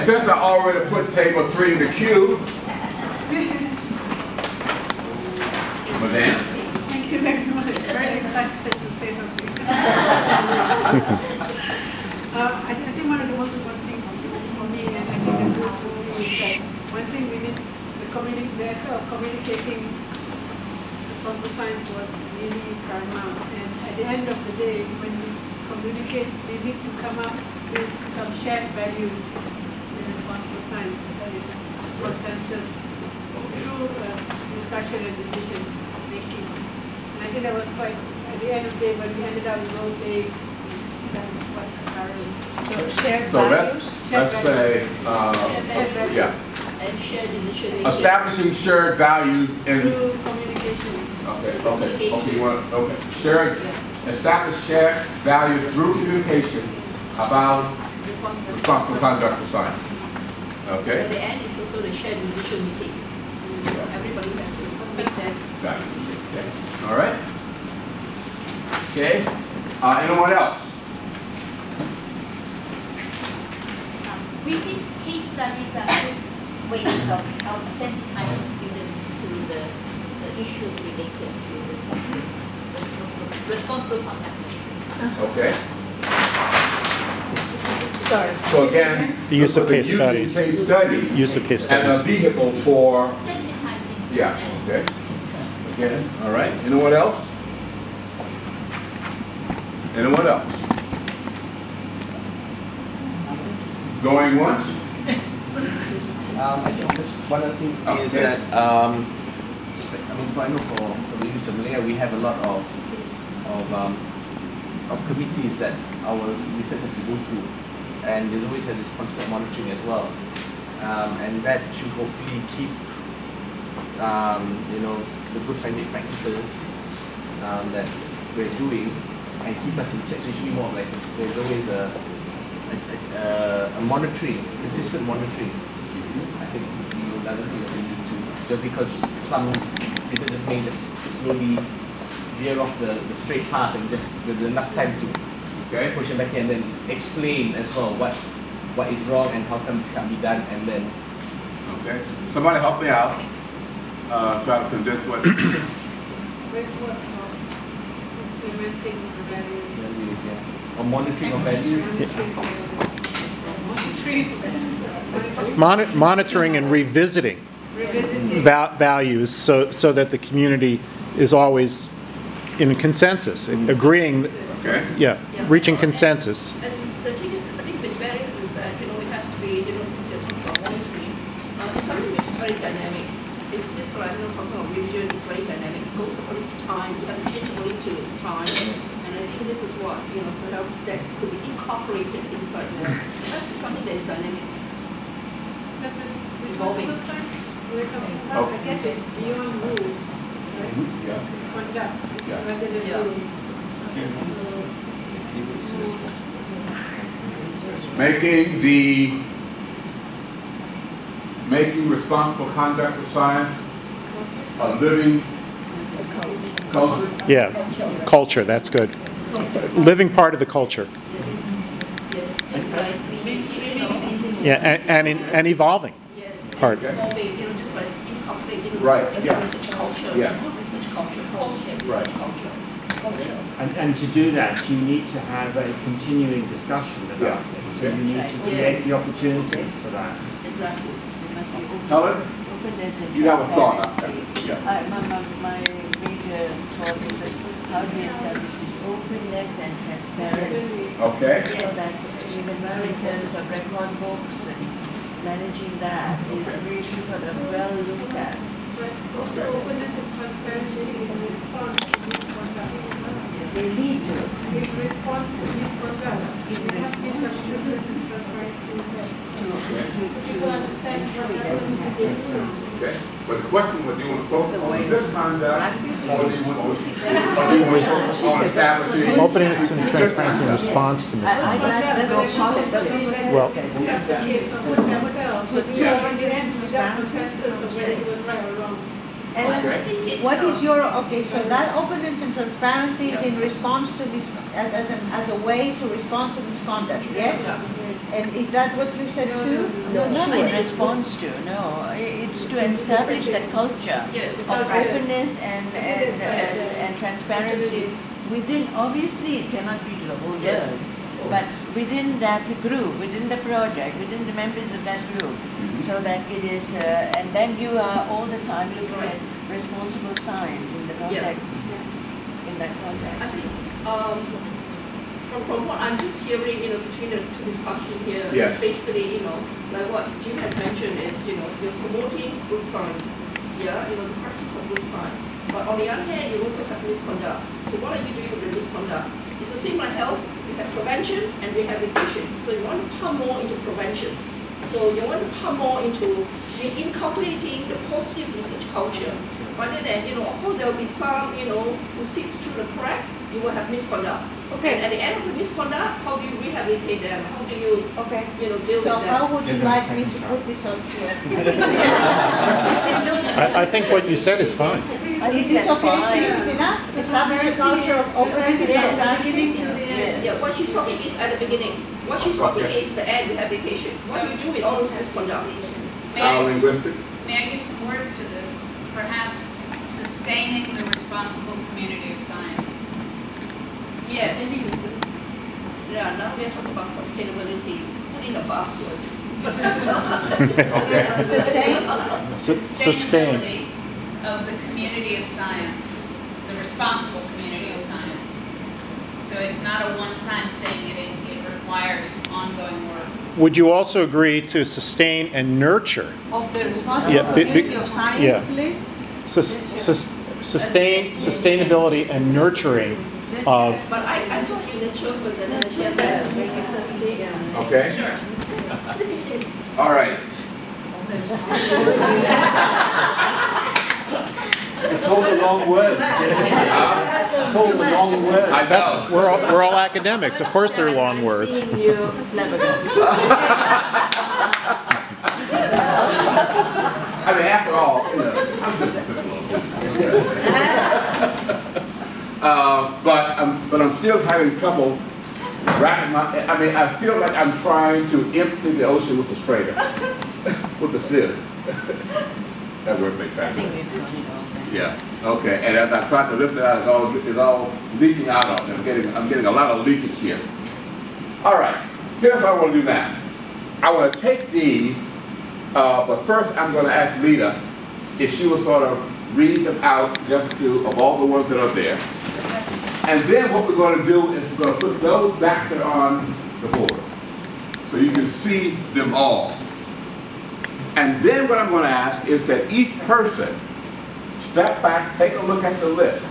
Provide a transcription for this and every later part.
Since I already put table 3 in the queue, Madame. Thank you very much. Very excited to say something. I think one of the most important things for me, and I think the group for me, is that one thing we need, the aspect of communicating responsible science was really paramount. And at the end of the day, when we communicate, we need to come up with some shared values in responsible science. That is consensus through discussion and decision making. And I think that was quite, at the end of the day, when we ended up with Road Day, that was quite apparent. So shared values? Let's say, yeah. And shared decision making. Establishing shared values in... Through communication. Okay. Shared, establish shared values through communication about responsible conduct of science. Okay. At the end, it's also the shared decision making. Everybody has to fix that. Got it. Okay. All right. Okay. Anyone else? We think case studies are good ways of sensitizing students to the issues related to responsible conduct. Okay. Sorry. So again, the use of case studies. Use of case studies. And a vehicle for... Sensitizing. Yeah, okay. Again, all right. Anyone else? Anyone else? Going once? I think just one other thing is that, I know for the use of Malaya, we have a lot of committees that our researchers go through, and there's always this constant monitoring as well, and that should hopefully keep, the good scientific practices that we're doing, and keep us in check. So it should be more like there's always a monitoring, consistent monitoring. I think another thing that we need to, just because some researchers may just slowly veer off the straight path, and just there's enough time to push it back and then explain as well what is wrong and how come this can't be done, and then. Okay. Somebody help me out. Try to condense what. Implementing the values. Yeah. Or monitoring of values. Monitoring and revisiting values so that the community is always in consensus, agreeing, reaching consensus. And the thing is, I think with values is that, it has to be, since you're talking about monitoring, it's something which is very dynamic. It's just like, talking about religion, it's very dynamic. It goes according to time, you have to change according to time. And I think this is what, perhaps that could be incorporated inside there. It has to be something that is dynamic. That's responsible science we're talking about. I guess it's beyond rules, right? Yeah. It's conduct rather than rules. Making responsible conduct of science a living culture. Yeah, culture. That's good. Living part of the culture. Yes, just like Yeah, and evolving. Yes, part. evolving, just like incorporating research culture, research culture, Right. culture. And to do that, you need to have a continuing discussion about it. So you need to create the opportunities for that. Exactly. Helen, you have a thought on that. My major thought is that how do we establish this openness and transparency? Okay. So that even in terms of record books and managing that is really sort of well looked at. But also openness and transparency in response to misconduct. They lead to In response to misconduct, there must be some openness and transparency in place. People understand what happens. Okay. But the question was, do you want to focus on misconduct, or do you want to on establishing Openness and transparency in response to misconduct. I'd like to go positive. Well, That's the case of themselves. But you already end with that consensus of whether it was right or wrong. And I think it's, What is your, okay, so that openness and transparency is in response to as a way to respond to misconduct, yes? And is that what you said too? not Sure. in response to, no. It's to establish that culture Yes. of openness and transparency within, obviously it cannot be to the whole Yes. world, but within that group, within the project, within the members of that group, so that it is, and then you are all the time looking at responsible science in the context, in that context. I think from what I'm just hearing, between the two discussions here, Yes. it's basically, like what Jim has mentioned is, you're promoting good science, the practice of good science. But on the other hand, you also have misconduct. So what are you doing with the misconduct? It's the same like health. You have prevention and rehabilitation. So you want to pump more into prevention. So you want to pump more into inculcating the positive research culture. Rather than, of course there will be some, who seeps through the crack, you will have misconduct. Okay. And at the end of the misconduct, how do you rehabilitate them? How do you, Okay. deal with So them? how would you like me to put this on here? I think what you said is fine. Is this okay for you? Is enough? Establish a culture of openness and transparency? Yeah, what she's talking is at the beginning. What she's talking is the end rehabilitation. What do you do with all those misconduct? Sound linguistic? May I give some words to this? Perhaps sustaining the responsible community of science. Yes. Yeah, now we are talking about sustainability. Put in a buzzword. Okay. Sustain. Sustainability of the community of science, the responsible community of science. So it's not a one-time thing, it requires ongoing work. Would you also agree to sustain and nurture? Of the responsible Yeah, community of science, Liz? Sustainability and nurturing of. But I thought you nurture was an agenda. Okay. Sure. All right. It's all the long words. It's all the long words. I know. We're all academics. Of course, they're long words. Seeing you flabbergasted. I mean, after all, I'm just but I'm still having trouble wrapping my. I mean, I feel like I'm trying to empty the ocean with a strainer, with a sieve. That word makes sense. Yeah. Okay. And as I try to lift it out, it's all leaking out of it. I'm getting a lot of leakage here. All right. Here's what I want to do now. I want to take these, but first I'm going to ask Lita if she will sort of read them out just of all the ones that are there. And then what we're going to do is we're going to put those back there on the board so you can see them all. And then what I'm going to ask is that each person step back, take a look at the list.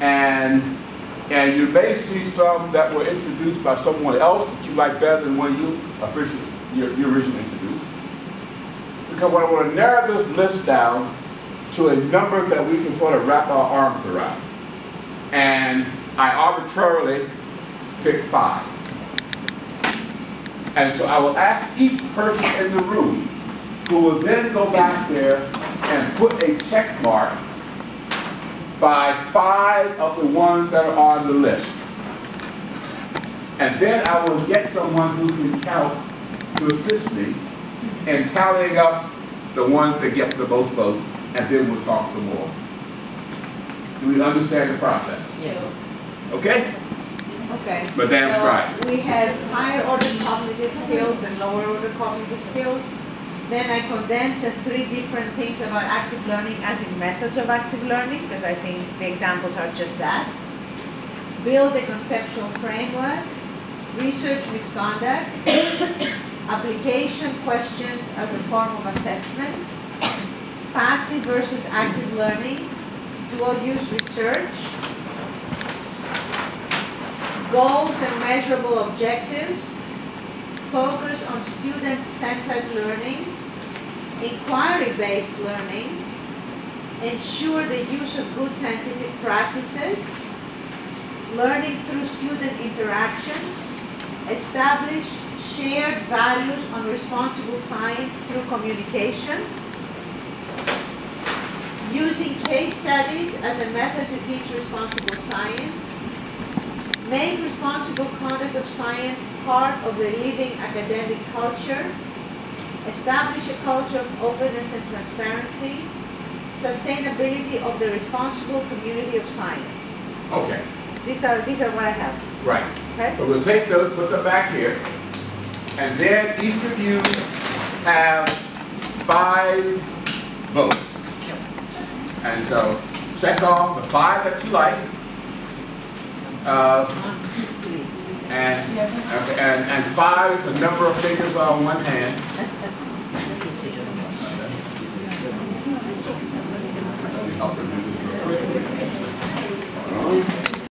And you may see some that were introduced by someone else that you like better than one you originally introduced. Because I want to narrow this list down to a number that we can sort of wrap our arms around. And I arbitrarily picked 5. And so I will ask each person in the room who will then go back there and put a check mark by 5 of the ones that are on the list. And then I will get someone who can count to assist me in tallying up the ones that get the most votes, and then we'll talk some more. Do we understand the process? Yes. Okay? Okay. Madame So Scribe. we had higher order cognitive skills and lower order cognitive skills. Then I condensed the 3 different things about active learning as in methods of active learning, because I think the examples are just that. Build a conceptual framework, research misconduct, application questions as a form of assessment, passive versus active learning, dual use research, goals and measurable objectives, focus on student-centered learning, inquiry-based learning, ensure the use of good scientific practices, learning through student interactions, establish shared values on responsible science through communication, Using case studies as a method to teach responsible science. Make responsible conduct of science part of the living academic culture. Establish a culture of openness and transparency. Sustainability of the responsible community of science. Okay, These are what I have. right. Okay? So we'll take those, put them back here, and then each of you have 5 votes. And so check off the 5 that you like. And 5 is the number of fingers on one hand. Let me help you.